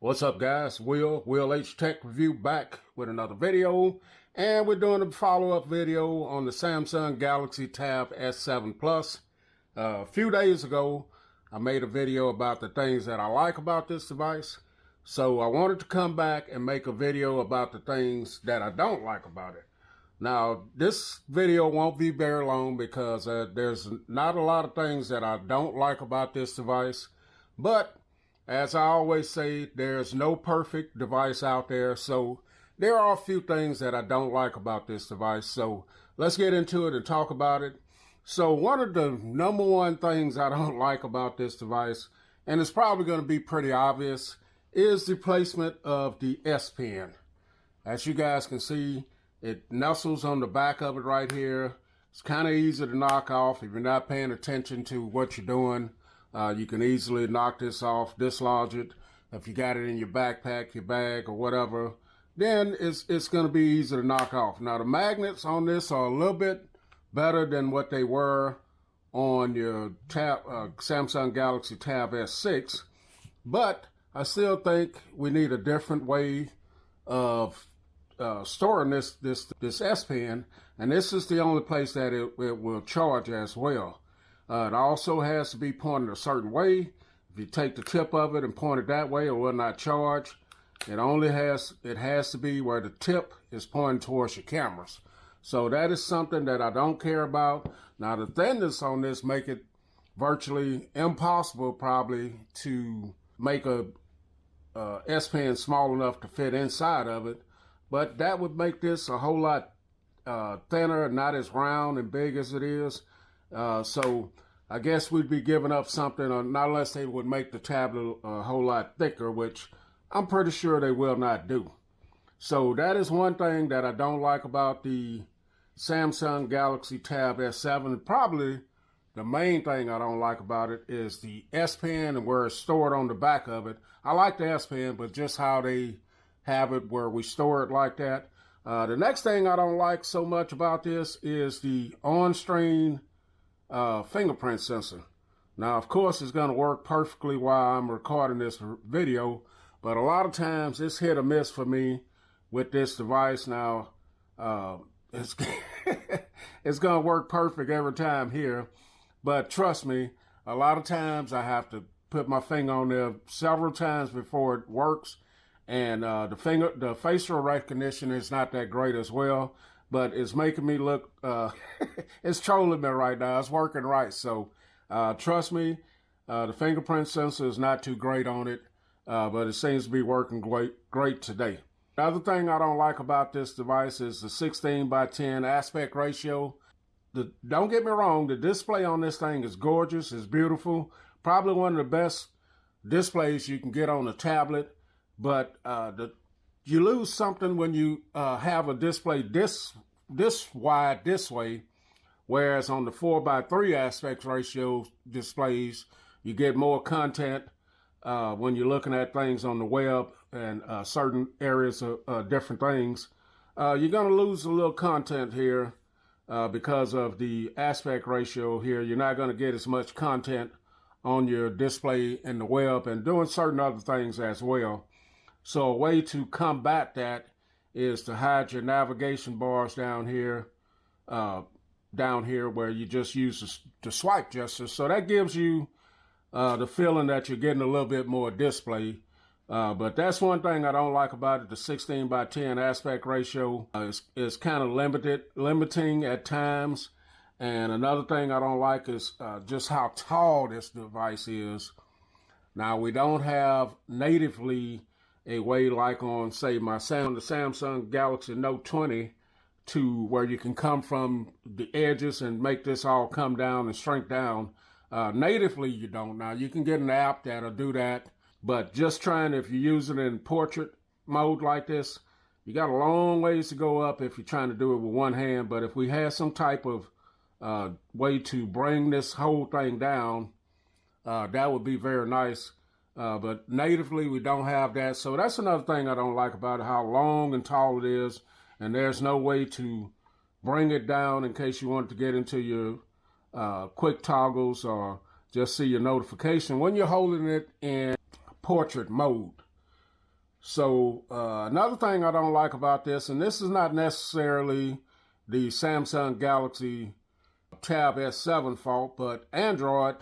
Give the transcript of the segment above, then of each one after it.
What's up, guys? Will H Tech Review back with another video, and we're doing a follow-up video on the Samsung Galaxy Tab S7 Plus. A few days ago, I made a video about the things that I like about this device, so I wanted to come back and make a video about the things that I don't like about it. Now, this video won't be very long because there's not a lot of things that I don't like about this device, but as I always say, there's no perfect device out there, so there are a few things that I don't like about this device. So let's get into it and talk about it. So one of the number one things I don't like about this device, and it's probably going to be pretty obvious, is the placement of the S Pen. As you guys can see, it nestles on the back of it right here. It's kind of easy to knock off if you're not paying attention to what you're doing. You can easily knock this off, dislodge it. If you got it in your backpack, your bag, or whatever, then it's going to be easy to knock off. Now, the magnets on this are a little bit better than what they were on your Samsung Galaxy Tab S6, but I still think we need a different way of storing this S Pen, and this is the only place that it will charge as well. It also has to be pointed a certain way. If you take the tip of it and point it that way, it will not charge. It has to be where the tip is pointing towards your cameras. So that is something that I don't care about. Now, the thinness on this make it virtually impossible probably to make a S Pen small enough to fit inside of it. But that would make this a whole lot thinner, not as round and big as it is. So I guess we'd be giving up something, not unless they would make the tablet a whole lot thicker, which I'm pretty sure they will not do. So that is one thing that I don't like about the Samsung Galaxy Tab S7. Probably the main thing I don't like about it is the S Pen and where it's stored on the back of it. I like the S Pen, but just how they have it where we store it like that. The next thing I don't like so much about this is the on-screen fingerprint sensor. Now, of course, it's going to work perfectly while I'm recording this video, but a lot of times it's hit or miss for me with this device. Now, it's it's going to work perfect every time here, but trust me, a lot of times I have to put my finger on there several times before it works, and the facial recognition is not that great as well. But it's making me look, it's trolling me right now. It's working right. So trust me, the fingerprint sensor is not too great on it, but it seems to be working great today. The other thing I don't like about this device is the 16:10 aspect ratio. Don't get me wrong, the display on this thing is gorgeous, it's beautiful. Probably one of the best displays you can get on a tablet, but you lose something when you have a display this wide this way, whereas on the 4:3 aspect ratio displays, you get more content when you're looking at things on the web and certain areas of different things. You're going to lose a little content here because of the aspect ratio here. You're not going to get as much content on your display in the web and doing certain other things as well. So a way to combat that is to hide your navigation bars down here where you just use the swipe gesture. So that gives you the feeling that you're getting a little bit more display. But that's one thing I don't like about it. The 16:10 aspect ratio is kind of limiting at times. And another thing I don't like is just how tall this device is. Now, we don't have natively a way like on, say, the Samsung Galaxy Note 20 to where you can come from the edges and make this all come down and shrink down. Natively, you don't. Now, you can get an app that'll do that, but just if you use it in portrait mode like this, you got a long ways to go up if you're trying to do it with one hand. But if we had some type of way to bring this whole thing down, that would be very nice. But natively, we don't have that. So that's another thing I don't like about it, how long and tall it is. And there's no way to bring it down in case you want to get into your quick toggles or just see your notification when you're holding it in portrait mode. So another thing I don't like about this, and this is not necessarily the Samsung Galaxy Tab S7 fault, but Android,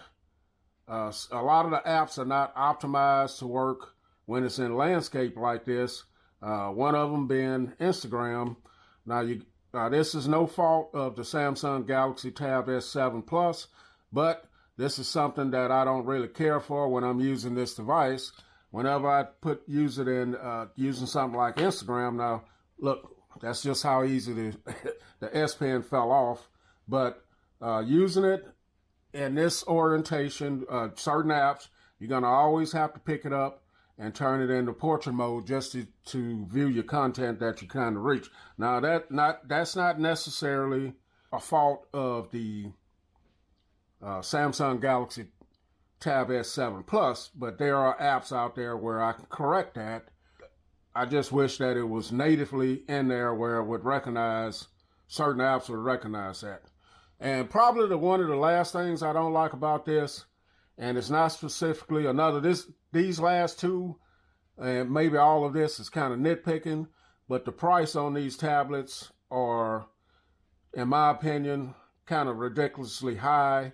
a lot of the apps are not optimized to work when it's in landscape like this. One of them being Instagram. Now this is no fault of the Samsung Galaxy Tab S7 Plus, but this is something that I don't really care for when I'm using this device. Whenever I use it in using something like Instagram, now look, that's just how easy the S Pen fell off. But using it in this orientation, certain apps, you're gonna always have to pick it up and turn it into portrait mode just to view your content that you kind of reach. Now that's not necessarily a fault of the Samsung Galaxy Tab S7 Plus, but there are apps out there where I can correct that. I just wish that it was natively in there where it would recognize, certain apps would recognize that. And probably one of the last things I don't like about this, and it's not specifically these last two, and maybe all of this is kind of nitpicking, but the price on these tablets are, in my opinion, kind of ridiculously high.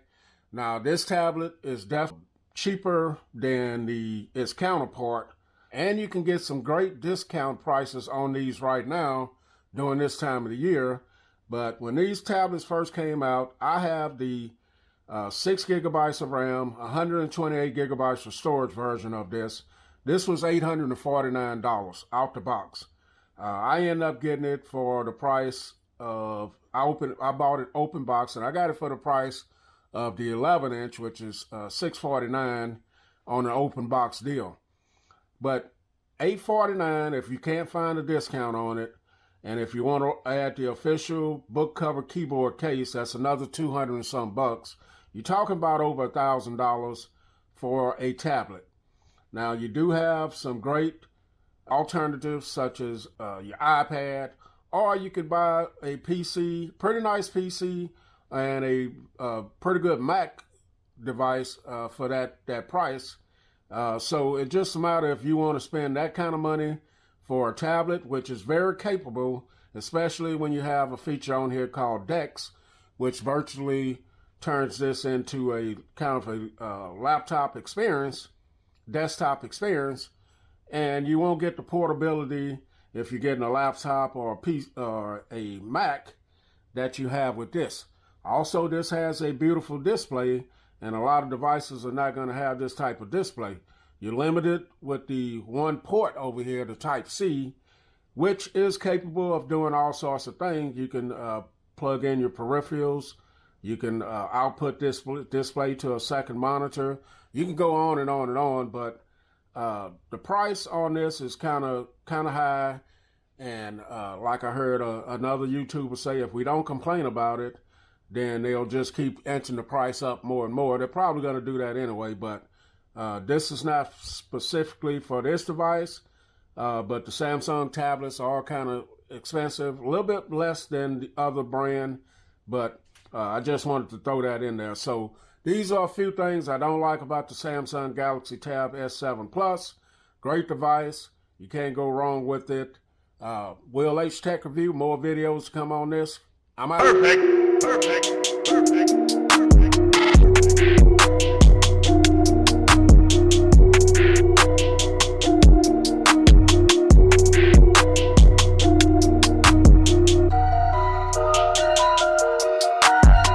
Now, this tablet is definitely cheaper than its counterpart, and you can get some great discount prices on these right now during this time of the year. But when these tablets first came out, I have the 6 gigabytes of RAM, 128 gigabytes of storage version of this. This was $849 out the box. I ended up getting it for the price of, I bought it open box, and I got it for the price of the 11-inch, which is $649 on an open box deal. But $849 if you can't find a discount on it, and if you want to add the official book cover keyboard case, that's another 200 and some bucks. You're talking about over $1,000 for a tablet. Now, you do have some great alternatives such as your iPad, or you could buy a PC, pretty nice PC, and a pretty good Mac device for that price. So it's just a matter if you want to spend that kind of money for a tablet, which is very capable, especially when you have a feature on here called DeX, which virtually turns this into a kind of a laptop experience, desktop experience, and you won't get the portability if you're getting a laptop or a Mac that you have with this. Also, this has a beautiful display, and a lot of devices are not going to have this type of display. You're limited with the one port over here, the Type-C, which is capable of doing all sorts of things. You can plug in your peripherals. You can output display to a second monitor. You can go on and on and on, but the price on this is kind of high. And like I heard another YouTuber say, if we don't complain about it, then they'll just keep inching the price up more and more. They're probably going to do that anyway, but this is not specifically for this device, but the Samsung tablets are kind of expensive, a little bit less than the other brand, but I just wanted to throw that in there. So these are a few things I don't like about the Samsung Galaxy Tab S7 Plus. Great device. You can't go wrong with it. Will H Tech Review, more videos to come on this. I'm out. Perfect.